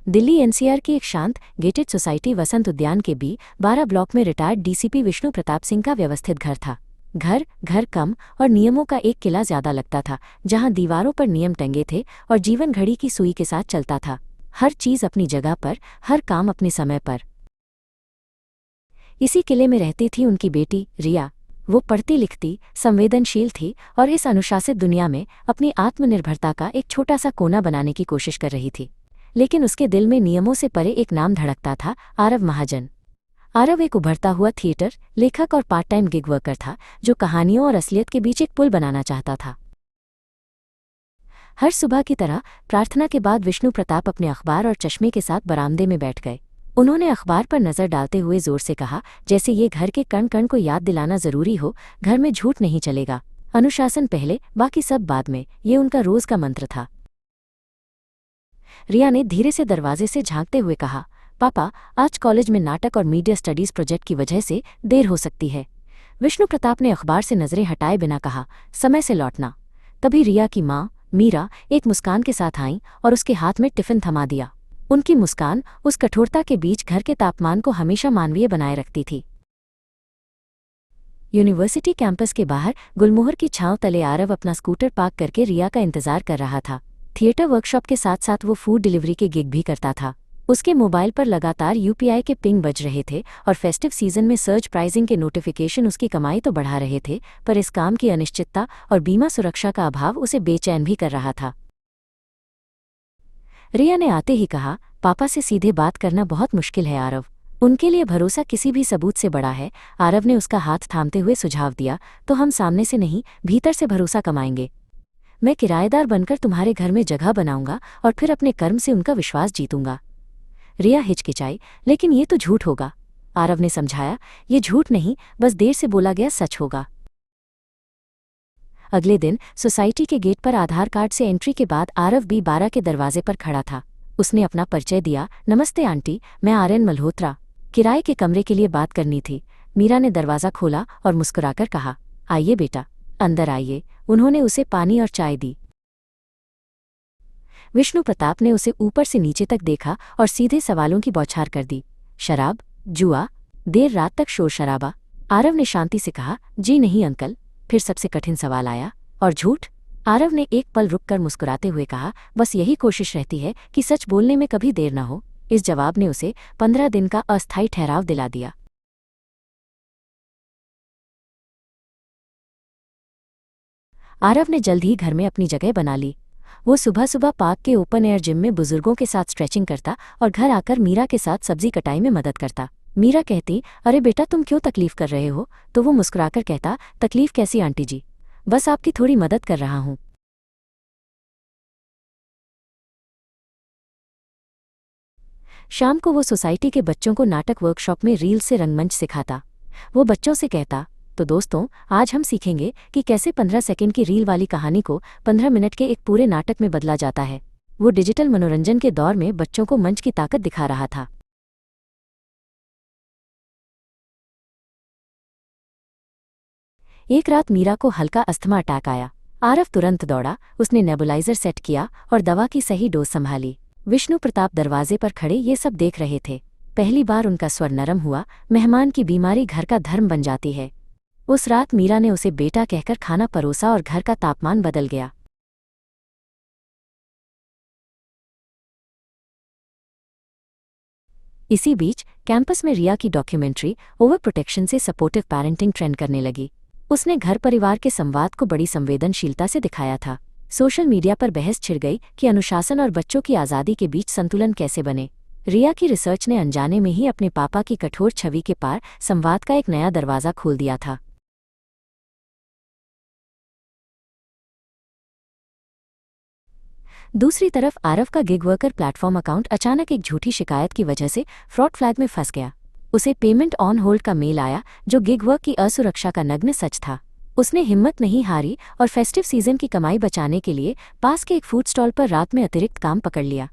Delhi NCR की एक शांत गेटेड सोसाइटी वसंत उद्यान के B12 ब्लॉक में रिटायर्ड डीसीपी विष्णु प्रताप सिंह का व्यवस्थित घर था। घर कम और नियमों का एक किला ज्यादा लगता था, जहां दीवारों पर नियम टंगे थे और जीवन घड़ी की सुई के साथ चलता था। हर चीज अपनी जगह पर, हर काम अपने समय पर। इसी किले में रहती थी उनकी बेटी रिया। वो पढ़ती लिखती, संवेदनशील थी और इस अनुशासित दुनिया में अपनी आत्मनिर्भरता का एक छोटा सा कोना बनाने की कोशिश कर रही थी। लेकिन उसके दिल में नियमों से परे एक नाम धड़कता था, आरव महाजन। आरव एक उभरता हुआ थिएटर लेखक और पार्ट टाइम गिग वर्कर था, जो कहानियों और असलियत के बीच एक पुल बनाना चाहता था। हर सुबह की तरह प्रार्थना के बाद विष्णु प्रताप अपने अखबार और चश्मे के साथ बरामदे में बैठ गए। उन्होंने अखबार पर नजर डालते हुए जोर से कहा, जैसे ये घर के कण कण को याद दिलाना जरूरी हो, घर में झूठ नहीं चलेगा, अनुशासन पहले, बाकी सब बाद में। ये उनका रोज का मंत्र था। रिया ने धीरे से दरवाजे से झांकते हुए कहा, पापा, आज कॉलेज में नाटक और मीडिया स्टडीज प्रोजेक्ट की वजह से देर हो सकती है। विष्णु प्रताप ने अखबार से नजरें हटाए बिना कहा, समय से लौटना। तभी रिया की माँ मीरा एक मुस्कान के साथ आईं और उसके हाथ में टिफिन थमा दिया। उनकी मुस्कान उस कठोरता के बीच घर के तापमान को हमेशा मानवीय बनाए रखती थी। यूनिवर्सिटी कैंपस के बाहर गुलमोहर की छांव तले आरव अपना स्कूटर पार्क करके रिया का इंतजार कर रहा था। थिएटर वर्कशॉप के साथ साथ वो फूड डिलीवरी के गिग भी करता था। उसके मोबाइल पर लगातार यूपीआई के पिंग बज रहे थे और फेस्टिव सीजन में सर्ज प्राइसिंग के नोटिफिकेशन उसकी कमाई तो बढ़ा रहे थे, पर इस काम की अनिश्चितता और बीमा सुरक्षा का अभाव उसे बेचैन भी कर रहा था। रिया ने आते ही कहा, पापा से सीधे बात करना बहुत मुश्किल है आरव। उनके लिए भरोसा किसी भी सबूत से बड़ा है। आरव ने उसका हाथ थामते हुए सुझाव दिया, तो हम सामने से नहीं, भीतर से भरोसा कमाएंगे। मैं किराएदार बनकर तुम्हारे घर में जगह बनाऊंगा और फिर अपने कर्म से उनका विश्वास जीतूंगा। रिया हिचकिचाई, लेकिन ये तो झूठ होगा। आरव ने समझाया, ये झूठ नहीं, बस देर से बोला गया सच होगा। अगले दिन सोसाइटी के गेट पर आधार कार्ड से एंट्री के बाद आरव B12 के दरवाजे पर खड़ा था। उसने अपना परिचय दिया, नमस्ते आंटी, मैं आर्यन मल्होत्रा। किराए के कमरे के लिए बात करनी थी। मीरा ने दरवाज़ा खोला और मुस्कुराकर कहा, आइए बेटा, अंदर आइए। उन्होंने उसे पानी और चाय दी। विष्णु प्रताप ने उसे ऊपर से नीचे तक देखा और सीधे सवालों की बौछार कर दी। शराब, जुआ, देर रात तक शोर शराबा। आरव ने शांति से कहा, जी नहीं अंकल। फिर सबसे कठिन सवाल आया, और झूठ? आरव ने एक पल रुककर मुस्कुराते हुए कहा, बस यही कोशिश रहती है कि सच बोलने में कभी देर न हो। इस जवाब ने उसे 15 दिन का अस्थायी ठहराव दिला दिया। आरव ने जल्द ही घर में अपनी जगह बना ली। वो सुबह सुबह पार्क के ओपन एयर जिम में बुजुर्गों के साथ स्ट्रेचिंग करता और घर आकर मीरा के साथ सब्जी कटाई में मदद करता। मीरा कहती, अरे बेटा, तुम क्यों तकलीफ कर रहे हो? तो वो मुस्कुराकर कहता, तकलीफ कैसी आंटी जी, बस आपकी थोड़ी मदद कर रहा हूं। शाम को वो सोसाइटी के बच्चों को नाटक वर्कशॉप में रील से रंगमंच सिखाता। वो बच्चों से कहता, तो दोस्तों, आज हम सीखेंगे कि कैसे 15 सेकंड की रील वाली कहानी को 15 मिनट के एक पूरे नाटक में बदला जाता है। वो डिजिटल मनोरंजन के दौर में बच्चों को मंच की ताकत दिखा रहा था। एक रात मीरा को हल्का अस्थमा अटैक आया। आरव तुरंत दौड़ा, उसने नेबुलाइजर सेट किया और दवा की सही डोज संभाली। विष्णु प्रताप दरवाजे पर खड़े ये सब देख रहे थे। पहली बार उनका स्वर नरम हुआ, मेहमान की बीमारी घर का धर्म बन जाती है। उस रात मीरा ने उसे बेटा कहकर खाना परोसा और घर का तापमान बदल गया। इसी बीच कैंपस में रिया की डॉक्यूमेंट्री ओवर प्रोटेक्शन से सपोर्टिव पेरेंटिंग ट्रेंड करने लगी। उसने घर परिवार के संवाद को बड़ी संवेदनशीलता से दिखाया था। सोशल मीडिया पर बहस छिड़ गई कि अनुशासन और बच्चों की आज़ादी के बीच संतुलन कैसे बने। रिया की रिसर्च ने अनजाने में ही अपने पापा की कठोर छवि के पार संवाद का एक नया दरवाज़ा खोल दिया था। दूसरी तरफ आरव का गिग वर्कर प्लेटफॉर्म अकाउंट अचानक एक झूठी शिकायत की वजह से फ्रॉड फ्लैग में फंस गया। उसे पेमेंट ऑन होल्ड का मेल आया, जो गिग वर्क की असुरक्षा का नग्न सच था। उसने हिम्मत नहीं हारी और फेस्टिव सीजन की कमाई बचाने के लिए पास के एक फूड स्टॉल पर रात में अतिरिक्त काम पकड़ लिया।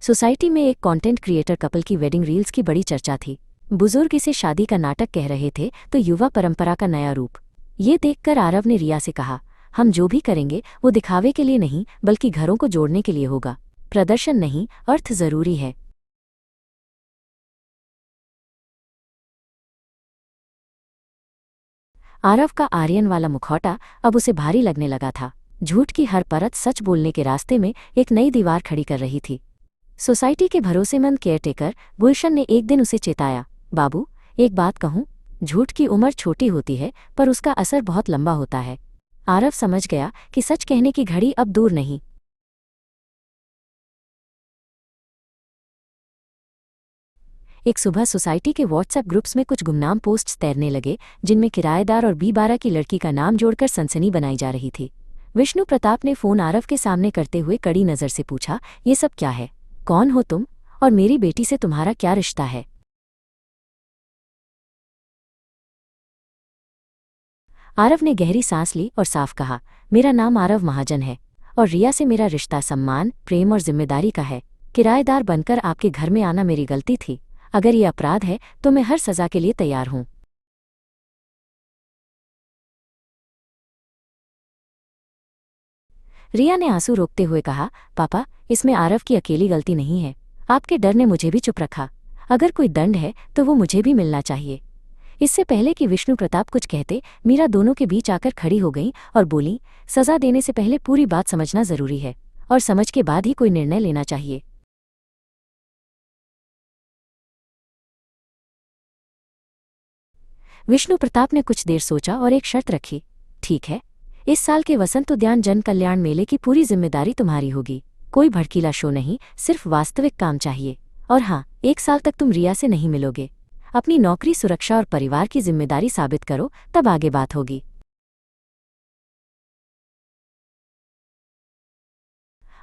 सोसाइटी में एक कंटेंट क्रिएटर कपल की वेडिंग रील्स की बड़ी चर्चा थी। बुजुर्ग इसे शादी का नाटक कह रहे थे तो युवा परंपरा का नया रूप। ये देखकर आरव ने रिया से कहा, हम जो भी करेंगे वो दिखावे के लिए नहीं बल्कि घरों को जोड़ने के लिए होगा। प्रदर्शन नहीं, अर्थ जरूरी है। आरव का आर्यन वाला मुखौटा अब उसे भारी लगने लगा था। झूठ की हर परत सच बोलने के रास्ते में एक नई दीवार खड़ी कर रही थी। सोसाइटी के भरोसेमंद केयरटेकर गुलशन ने एक दिन उसे चेताया, बाबू, एक बात कहूं, झूठ की उम्र छोटी होती है पर उसका असर बहुत लंबा होता है। आरव समझ गया कि सच कहने की घड़ी अब दूर नहीं। एक सुबह सोसाइटी के व्हाट्सएप ग्रुप्स में कुछ गुमनाम पोस्ट्स तैरने लगे जिनमें किराएदार और B12 की लड़की का नाम जोड़कर सनसनी बनाई जा रही थी। विष्णु प्रताप ने फोन आरव के सामने करते हुए कड़ी नजर से पूछा, ये सब क्या है? कौन हो तुम और मेरी बेटी से तुम्हारा क्या रिश्ता है? आरव ने गहरी सांस ली और साफ कहा, मेरा नाम आरव महाजन है और रिया से मेरा रिश्ता सम्मान, प्रेम और जिम्मेदारी का है। किराएदार बनकर आपके घर में आना मेरी गलती थी। अगर ये अपराध है तो मैं हर सजा के लिए तैयार हूं। रिया ने आंसू रोकते हुए कहा, पापा, इसमें आरव की अकेली गलती नहीं है। आपके डर ने मुझे भी चुप रखा। अगर कोई दंड है तो वो मुझे भी मिलना चाहिए। इससे पहले कि विष्णु प्रताप कुछ कहते, मीरा दोनों के बीच आकर खड़ी हो गई और बोली, सजा देने से पहले पूरी बात समझना जरूरी है और समझ के बाद ही कोई निर्णय लेना चाहिए। विष्णु प्रताप ने कुछ देर सोचा और एक शर्त रखी, ठीक है, इस साल के वसंत उद्यान जन कल्याण मेले की पूरी जिम्मेदारी तुम्हारी होगी। कोई भड़कीला शो नहीं, सिर्फ वास्तविक काम चाहिए। और हाँ, 1 साल तक तुम रिया से नहीं मिलोगे। अपनी नौकरी, सुरक्षा और परिवार की जिम्मेदारी साबित करो, तब आगे बात होगी।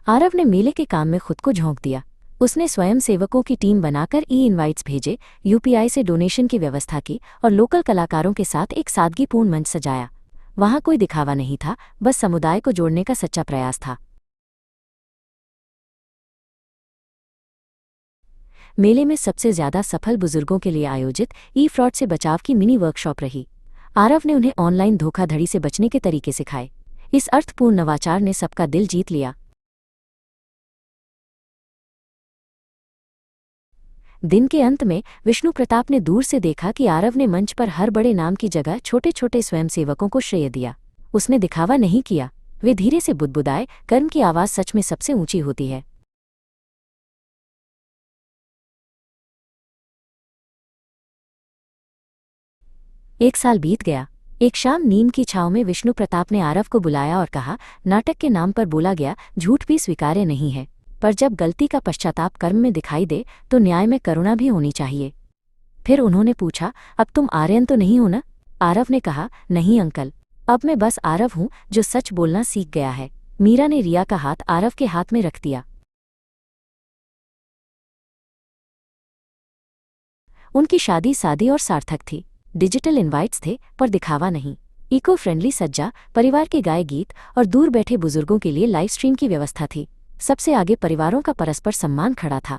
आरव ने मेले के काम में खुद को झोंक दिया। उसने स्वयं सेवकों की टीम बनाकर इनवाइट्स भेजे, यूपीआई से डोनेशन की व्यवस्था की और लोकल कलाकारों के साथ एक सादगीपूर्ण मंच सजाया। वहां कोई दिखावा नहीं था, बस समुदाय को जोड़ने का सच्चा प्रयास था। मेले में सबसे ज्यादा सफल बुजुर्गों के लिए आयोजित फ्रॉड से बचाव की मिनी वर्कशॉप रही। आरव ने उन्हें ऑनलाइन धोखाधड़ी से बचने के तरीके सिखाए। इस अर्थपूर्ण नवाचार ने सबका दिल जीत लिया। दिन के अंत में विष्णु प्रताप ने दूर से देखा कि आरव ने मंच पर हर बड़े नाम की जगह छोटे छोटे स्वयंसेवकों को श्रेय दिया। उसने दिखावा नहीं किया। वे धीरे से बुदबुदाए, कर्म की आवाज सच में सबसे ऊंची होती है। 1 साल बीत गया। एक शाम नीम की छांव में विष्णु प्रताप ने आरव को बुलाया और कहा, नाटक के नाम पर बोला गया झूठ भी स्वीकार्य नहीं है, पर जब गलती का पश्चाताप कर्म में दिखाई दे तो न्याय में करुणा भी होनी चाहिए। फिर उन्होंने पूछा, अब तुम आर्यन तो नहीं हो ना? आरव ने कहा, नहीं अंकल, अब मैं बस आरव हूं जो सच बोलना सीख गया है। मीरा ने रिया का हाथ आरव के हाथ में रख दिया। उनकी शादी सादी और सार्थक थी। डिजिटल इनवाइट्स थे पर दिखावा नहीं। इको फ्रेंडली सज्जा, परिवार के गाए गीत और दूर बैठे बुजुर्गों के लिए लाइव स्ट्रीम की व्यवस्था थी। सबसे आगे परिवारों का परस्पर सम्मान खड़ा था।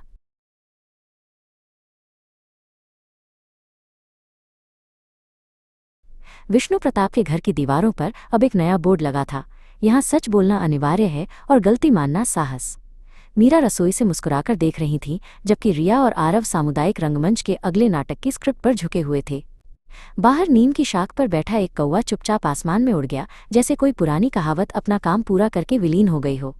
विष्णु प्रताप के घर की दीवारों पर अब एक नया बोर्ड लगा था, यहाँ सच बोलना अनिवार्य है और गलती मानना साहस। मीरा रसोई से मुस्कुराकर देख रही थी, जबकि रिया और आरव सामुदायिक रंगमंच के अगले नाटक की स्क्रिप्ट पर झुके हुए थे। बाहर नीम की शाख पर बैठा एक कौवा चुपचाप आसमान में उड़ गया, जैसे कोई पुरानी कहावत अपना काम पूरा करके विलीन हो गई हो।